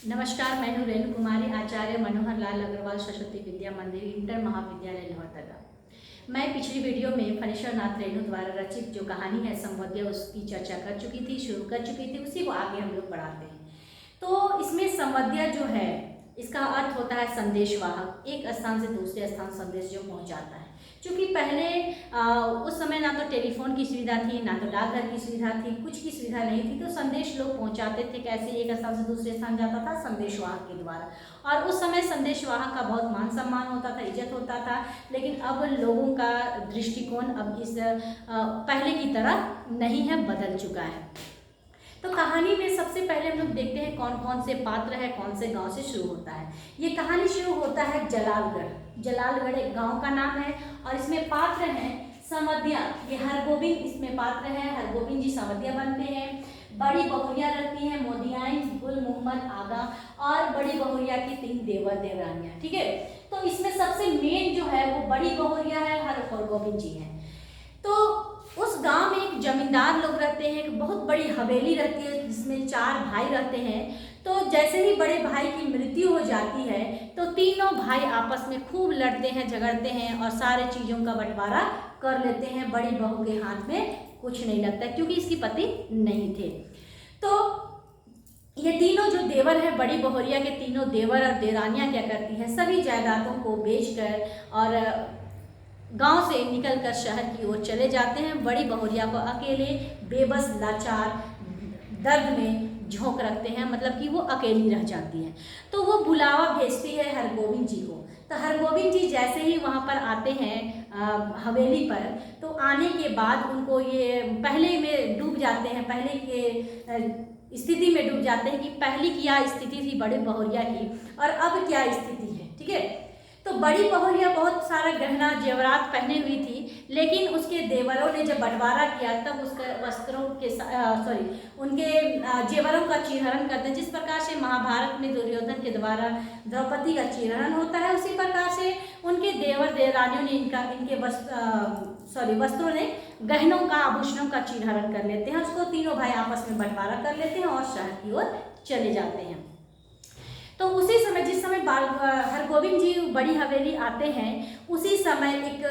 नमस्कार, मैं हूँ रेणु कुमारी, आचार्य मनोहर लाल अग्रवाल सरस्वती विद्या मंदिर इंटर महाविद्यालय लोहरदगा। मैं पिछली वीडियो में फणीश्वर नाथ रेणु द्वारा रचित जो कहानी है संवद्या, उसकी चर्चा कर चुकी थी, शुरू कर चुकी थी। उसी को आगे हम लोग पढ़ाते हैं। तो इसमें संवद्या जो है, इसका अर्थ होता है संदेशवाहक, एक स्थान से दूसरे स्थान संदेश जो पहुंचाता है। क्योंकि पहले उस समय ना तो टेलीफोन की सुविधा थी, ना तो डाकघर की सुविधा थी, कुछ की सुविधा नहीं थी, तो संदेश लोग पहुंचाते थे। कैसे? एक स्थान से दूसरे स्थान जाता था संदेशवाहक के द्वारा। और उस समय संदेशवाहक का बहुत मान सम्मान होता था, इज्जत होता था। लेकिन अब लोगों का दृष्टिकोण अब इस पहले की तरह नहीं है, बदल चुका है। तो कहानी में सबसे पहले हम लोग देखते हैं कौन कौन से पात्र है, कौन से गांव से शुरू होता है। ये कहानी शुरू होता है जलालगढ़। जलालगढ़ एक गांव का नाम है और इसमें पात्र हैं संवद्या। ये हरगोविंद इसमें पात्र है। हरगोविंद जी संवद्या बनते हैं। बड़ी बहुरिया रहती हैं मोदियाई, गुल मोहम्मद आगा और बड़ी बहुरिया की 3 देवर देवरानियां। ठीक है, तो इसमें सबसे मेन जो है वो बड़ी बहुरिया है, हरगोविंद जी हैं। तो उस गांव में एक जमींदार लोग रहते हैं, एक बहुत बड़ी हवेली रहती है जिसमें 4 भाई रहते हैं। तो जैसे ही बड़े भाई की मृत्यु हो जाती है तो तीनों भाई आपस में खूब लड़ते हैं, झगड़ते हैं और सारे चीज़ों का बंटवारा कर लेते हैं। बड़ी बहू के हाथ में कुछ नहीं लगता क्योंकि इसकी पति नहीं थे। तो ये तीनों जो देवर हैं, बड़ी बहुरिया के तीनों देवर और देरानियाँ क्या करती हैं, सभी जायदादों को बेचकर और गांव से निकलकर शहर की ओर चले जाते हैं। बड़ी बहुरिया को अकेले बेबस लाचार दर्द में झोंक रखते हैं, मतलब कि वो अकेली रह जाती हैं। तो वो बुलावा भेजती है हरगोविंद जी को। तो हरगोविंद जी जैसे ही वहाँ पर आते हैं हवेली पर, तो आने के बाद उनको ये पहले में डूब जाते हैं, पहले के स्थिति में डूब जाते हैं कि पहली क्या स्थिति थी बड़ी बहुरिया की और अब क्या स्थिति है। ठीक है, तो बड़ी बहुरिया बहुत सारा गहना जेवरात पहने हुई थी, लेकिन उसके देवरों ने जब बंटवारा किया तब उसके वस्त्रों के उनके जेवरों का चीरहरण करते हैं। जिस प्रकार से महाभारत में दुर्योधन के द्वारा द्रौपदी का चीरहरण होता है, उसी प्रकार से उनके देवर देवरानियों ने इनके वस्त्रों ने गहनों का, आभूषणों का चीरहरण कर लेते हैं। उसको तीनों भाई आपस में बंटवारा कर लेते हैं और शहर की ओर चले जाते हैं। तो उसी समय, जिस समय हरगोविंद जी बड़ी हवेली आते हैं, उसी समय एक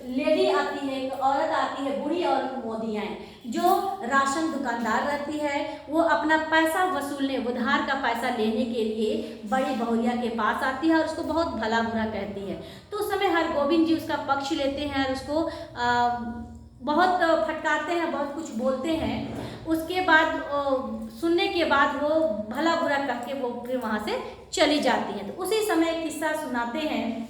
लेडी आती है, एक औरत आती है, बूढ़ी औरत मोदियाँ, जो राशन दुकानदार रहती है। वो अपना पैसा वसूलने, उधार का पैसा लेने के लिए बड़ी बहुरिया के पास आती है और उसको बहुत भला बुरा कहती है। तो उस समय हरगोविंद जी उसका पक्ष लेते हैं और उसको बहुत फटकारते हैं, बहुत कुछ बोलते हैं। उसके बाद सुनने के बाद वो भला बुरा कह के वो फिर वहाँ से चली जाती हैं। तो उसी समय एक किस्सा सुनाते हैं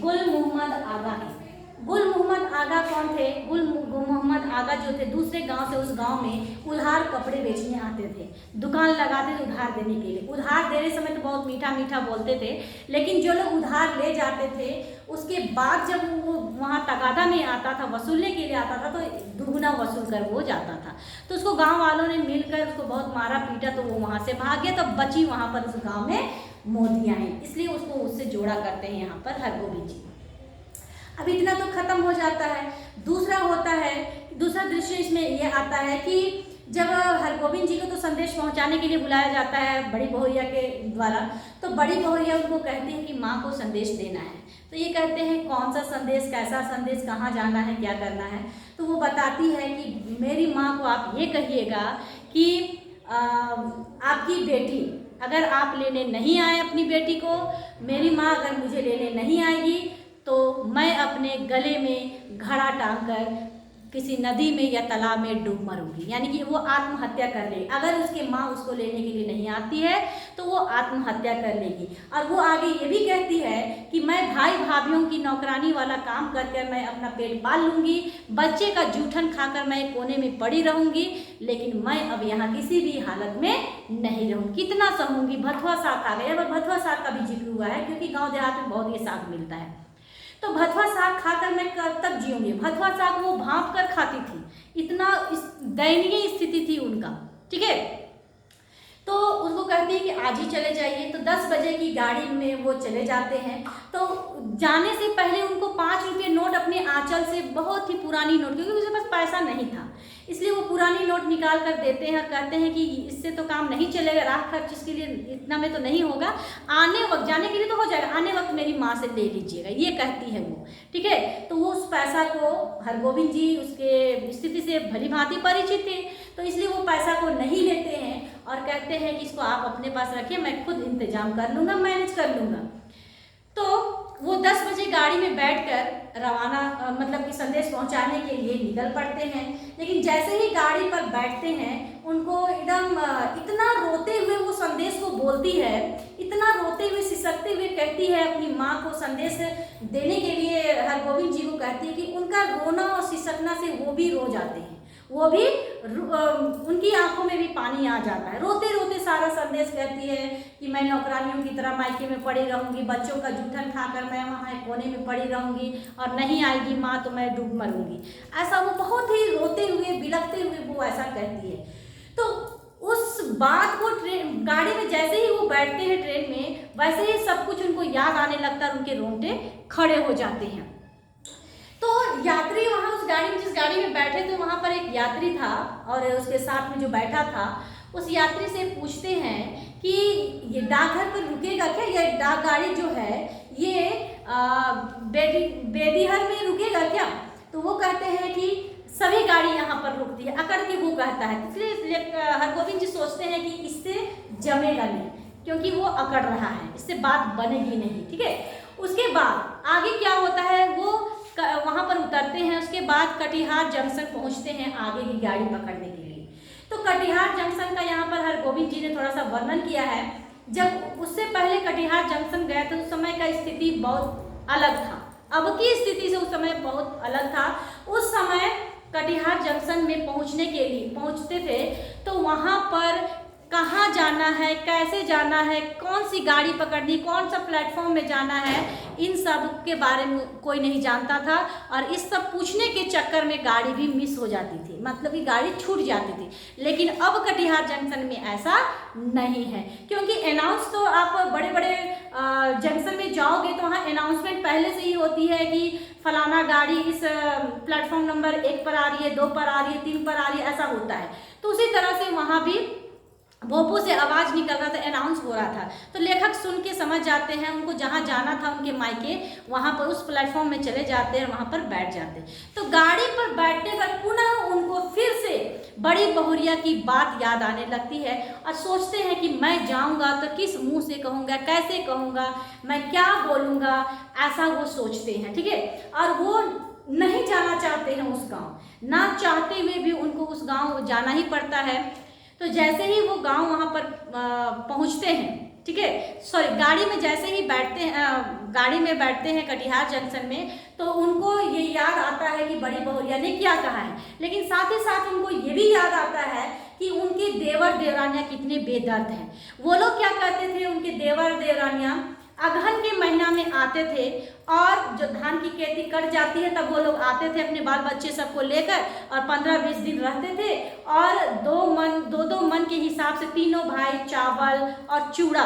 गुल मोहम्मद आगा की। गुल मोहम्मद आगा कौन थे? गुल मोहम्मद आगा जो थे, दूसरे गांव से उस गांव में उधार कपड़े बेचने आते थे, दुकान लगाते थे उधार देने के लिए। उधार देने समय तो बहुत मीठा मीठा बोलते थे, लेकिन जो लोग उधार ले जाते थे उसके बाद जब वो वहाँ तगादा में आता था, वसूलने के लिए आता था, तो दुगना वसूल कर वो जाता था। तो उसको गाँव वालों ने मिलकर उसको बहुत मारा पीटा, तो वो वहाँ से भाग गया। तो बची वहाँ पर उस गाँव में मोदियाँ हैं, इसलिए उसको उससे जोड़ा करते हैं यहाँ पर हरगोविंद जी। अब इतना तो खत्म हो जाता है। दूसरा होता है, दूसरा दृश्य इसमें यह आता है कि जब हरगोविंद जी को तो संदेश पहुंचाने के लिए बुलाया जाता है बड़ी बहुरिया के द्वारा, तो बड़ी बहुरिया उनको कहते हैं कि माँ को संदेश देना है। तो ये कहते हैं कौन सा संदेश, कैसा संदेश, कहाँ जाना है, क्या करना है। तो वो बताती है कि मेरी माँ को आप ये कहिएगा कि आपकी बेटी अगर आप लेने नहीं आए अपनी बेटी को, मेरी माँ अगर मुझे लेने नहीं आएगी तो मैं अपने गले में घड़ा टांग कर किसी नदी में या तालाब में डूब मरूंगी। यानी कि वो आत्महत्या कर लेगी। अगर उसकी माँ उसको लेने के लिए नहीं आती है तो वो आत्महत्या कर लेगी। और वो आगे ये भी कहती है कि मैं भाई भाभीयों की नौकरानी वाला काम करके मैं अपना पेट पाल लूँगी, बच्चे का जूठन खाकर मैं कोने में पड़ी रहूँगी, लेकिन मैं अब यहाँ किसी भी हालत में नहीं रहूँगी। कितना सहूँगी। भथुआ साग खा गया। भथुआ साग का भी जिक्र हुआ है क्योंकि गाँव देहात में बहुत ये साग मिलता है। तो भथुआ साग खाकर मैं कब तक जीऊँगी। भथुआ साग वो भांप कर खाती थी, इतना दयनीय स्थिति थी उनका। ठीक है, तो उसको कहती है कि आज ही चले जाइए। तो 10 बजे की गाड़ी में वो चले जाते हैं। तो जाने से पहले उनको 5 रुपये नोट अपने आंचल से, बहुत ही पुरानी नोट, क्योंकि उसके पास पैसा नहीं था, इसलिए वो पुरानी नोट निकाल कर देते हैं और कहते हैं कि इससे तो काम नहीं चलेगा, राह खर्च इसके लिए इतना में तो नहीं होगा, आने वक्त जाने के लिए तो हो जाएगा, आने वक्त मेरी माँ से ले लीजिएगा, ये कहती है वो। ठीक है, तो वो उस पैसा को हरगोविंद जी उसके स्थिति से भली भांति परिचित थे, तो इसलिए वो पैसा को नहीं लेते हैं और कहते हैं कि इसको आप अपने पास रखिए, मैं खुद इंतजाम कर लूँगा, मैनेज कर लूँगा। तो वो 10 बजे गाड़ी में बैठकर रवाना मतलब कि संदेश पहुंचाने के लिए निकल पड़ते हैं। लेकिन जैसे ही गाड़ी पर बैठते हैं उनको एकदम इतना रोते हुए वो संदेश को बोलती है, इतना रोते हुए सिसकते हुए कहती है अपनी माँ को संदेश देने के लिए हरगोविंद जी को कहती है कि उनका रोना और सिसकना से वो भी रो जाते हैं, वो भी उनकी आंखों में भी पानी आ जाता है। रोते रोते सारा संदेश कहती है कि मैं नौकरानियों की तरह मायके में पड़ी रहूंगी, बच्चों का जूठन खाकर मैं वहाँ कोने में पड़ी रहूंगी और नहीं आएगी माँ तो मैं डूब मरूंगी। ऐसा वो बहुत ही रोते हुए बिलखते हुए वो ऐसा कहती है। तो उस बात को गाड़ी में जैसे ही वो बैठते हैं ट्रेन में, वैसे ही सब कुछ उनको याद आने लगता है, उनके रोंगटे खड़े हो जाते हैं। तो यात्री वहाँ उस गाड़ी में जिस गाड़ी में बैठे थे वहाँ पर एक यात्री था और उसके साथ में जो बैठा था उस यात्री से पूछते हैं कि ये डाकघर पर रुकेगा क्या, ये डाक गाड़ी जो है ये बेदीहर में रुकेगा क्या? तो वो कहते हैं कि सभी गाड़ी यहाँ पर रुकती है, अकड़ के वो कहता है। इसलिए हरगोविंद जी सोचते हैं कि इससे जमेगा नहीं क्योंकि वो अकड़ रहा है, इससे बात बनेगी नहीं। ठीक है, उसके बाद आगे क्या होता है वो वहाँ पर उतरते हैं। उसके बाद कटिहार जंक्शन पहुँचते हैं आगे की गाड़ी पकड़ने के लिए। तो कटिहार जंक्शन का यहाँ पर हरगोविंद जी ने थोड़ा सा वर्णन किया है। जब उससे पहले कटिहार जंक्शन गए तो उस समय का स्थिति बहुत अलग था, अब की स्थिति से उस समय बहुत अलग था। उस समय कटिहार जंक्शन में पहुँचने के लिए पहुँचते थे तो वहाँ पर कहाँ जाना है, कैसे जाना है, कौन सी गाड़ी पकड़नी, कौन सा प्लेटफॉर्म में जाना है, इन सब के बारे में कोई नहीं जानता था। और इस सब पूछने के चक्कर में गाड़ी भी मिस हो जाती थी, मतलब कि गाड़ी छूट जाती थी। लेकिन अब कटिहार जंक्शन में ऐसा नहीं है क्योंकि अनाउंस तो आप बड़े बड़े जंक्शन में जाओगे तो वहाँ अनाउंसमेंट पहले से ही होती है कि फलाना गाड़ी इस प्लेटफॉर्म नंबर 1 पर आ रही है, 2 पर आ रही है, 3 पर आ रही है, ऐसा होता है। तो उसी तरह से वहाँ भी भोपू से आवाज़ निकल रहा था, अनाउंस हो रहा था। तो लेखक सुन के समझ जाते हैं, उनको जहाँ जाना था उनके मायके वहाँ पर उस प्लेटफॉर्म में चले जाते हैं और वहाँ पर बैठ जाते हैं। तो गाड़ी पर बैठने पर पुनः उनको फिर से बड़ी बहुरिया की बात याद आने लगती है और सोचते हैं कि मैं जाऊँगा तो किस मुँह से कहूँगा, कैसे कहूँगा, मैं क्या बोलूँगा, ऐसा वो सोचते हैं। ठीक है, और वो नहीं जाना चाहते हैं उस गाँव, ना चाहते हुए भी उनको उस गाँव जाना ही पड़ता है। तो जैसे ही वो गांव वहाँ पर पहुँचते हैं, ठीक है, सॉरी गाड़ी में जैसे ही बैठते हैं, गाड़ी में बैठते हैं कटिहार जंक्शन में, तो उनको ये याद आता है कि बड़ी बहुरिया ने क्या कहा है। लेकिन साथ ही साथ उनको ये भी याद आता है कि उनके देवर देवरानियाँ कितने बेदर्द हैं। वो लोग क्या कहते थे, उनके देवर देवरानियाँ अगहन के महीना में आते थे और जो धान की खेती कट जाती है तब वो लोग आते थे अपने बाल बच्चे सबको लेकर और 15-20 दिन रहते थे और 2 मन के हिसाब से तीनों भाई चावल और चूड़ा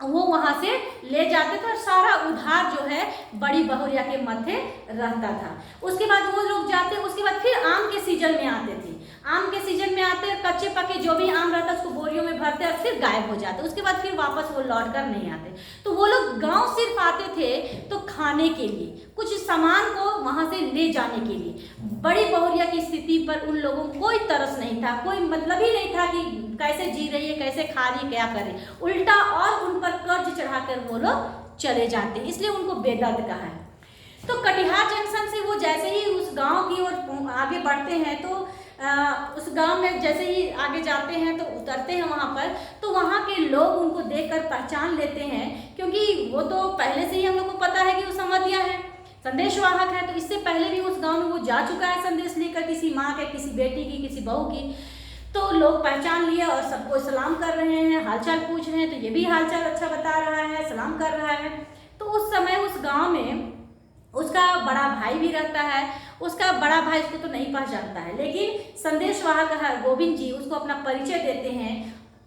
वो वहाँ से ले जाते थे और सारा उधार जो है बड़ी बहुरिया के मध्य रहता था। उसके बाद वो लोग जाते, उसके बाद फिर आम के सीजन में आते थे, आम के सीजन में आते कच्चे पके जो भी आम रहता उसको बोरियों में भरते और फिर गायब हो जाते। उसके बाद फिर वापस वो लौट कर नहीं आते। तो वो लोग गांव सिर्फ आते थे तो खाने के लिए, कुछ सामान को वहां से ले जाने के लिए। बड़ी बहुरिया की स्थिति पर उन लोगों को कोई तरस नहीं था, कोई मतलब ही नहीं था कि कैसे जी रही है, कैसे खा रही है, क्या करे, उल्टा और उन पर कर्ज चढ़ाकर वो लोग चले जाते, इसलिए उनको बेदर्द कहा है। तो कटिहार जंक्शन से वो जैसे ही उस गांव की ओर आगे बढ़ते हैं तो उस गांव में जैसे ही आगे जाते हैं तो उतरते हैं वहाँ पर, तो वहाँ के लोग उनको देखकर पहचान लेते हैं क्योंकि वो तो पहले से ही हम लोग को पता है कि वो समधिया है, संदेशवाहक है। तो इससे पहले भी उस गांव में वो जा चुका है संदेश लेकर, किसी माँ के, किसी बेटी की, किसी बहू की। तो लोग पहचान लिए और सबको सलाम कर रहे हैं, हालचाल पूछ रहे हैं। तो ये भी हालचाल अच्छा बता रहा है, सलाम कर रहा है। तो उस समय उस गाँव में उसका बड़ा भाई भी रहता है। उसका बड़ा भाई उसको तो नहीं पहचानता है, लेकिन संदेशवाहक हरगोविंद जी उसको अपना परिचय देते हैं।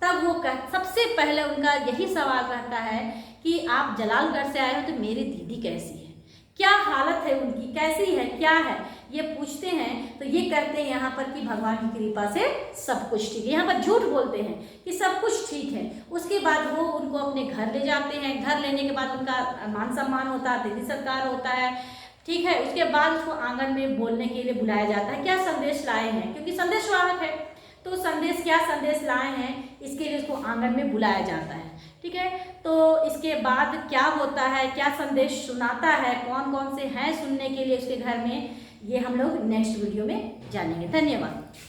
तब वो सबसे पहले उनका यही सवाल रहता है कि आप जलालगढ़ से आए हो तो मेरी दीदी कैसी है, क्या हालत है उनकी, कैसी है, क्या है, ये पूछते हैं तो ये कहते हैं यहाँ पर कि भगवान की कृपा से सब कुछ ठीक है। यहाँ पर झूठ बोलते हैं कि सब कुछ ठीक है। उसके बाद वो उनको अपने घर ले जाते हैं। घर लेने के बाद उनका मान सम्मान होता है, अतिथि सत्कार होता है, ठीक है। उसके बाद उसको आंगन में बोलने के लिए बुलाया जाता है। क्या संदेश लाए हैं, क्योंकि संदेश वाहक है, तो संदेश, क्या संदेश लाए हैं, इसके लिए उसको आंगन में बुलाया जाता है, ठीक है। तो इसके बाद क्या होता है, क्या संदेश सुनाता है, कौन कौन से हैं सुनने के लिए उसके घर में, ये हम लोग नेक्स्ट वीडियो में जानेंगे। धन्यवाद।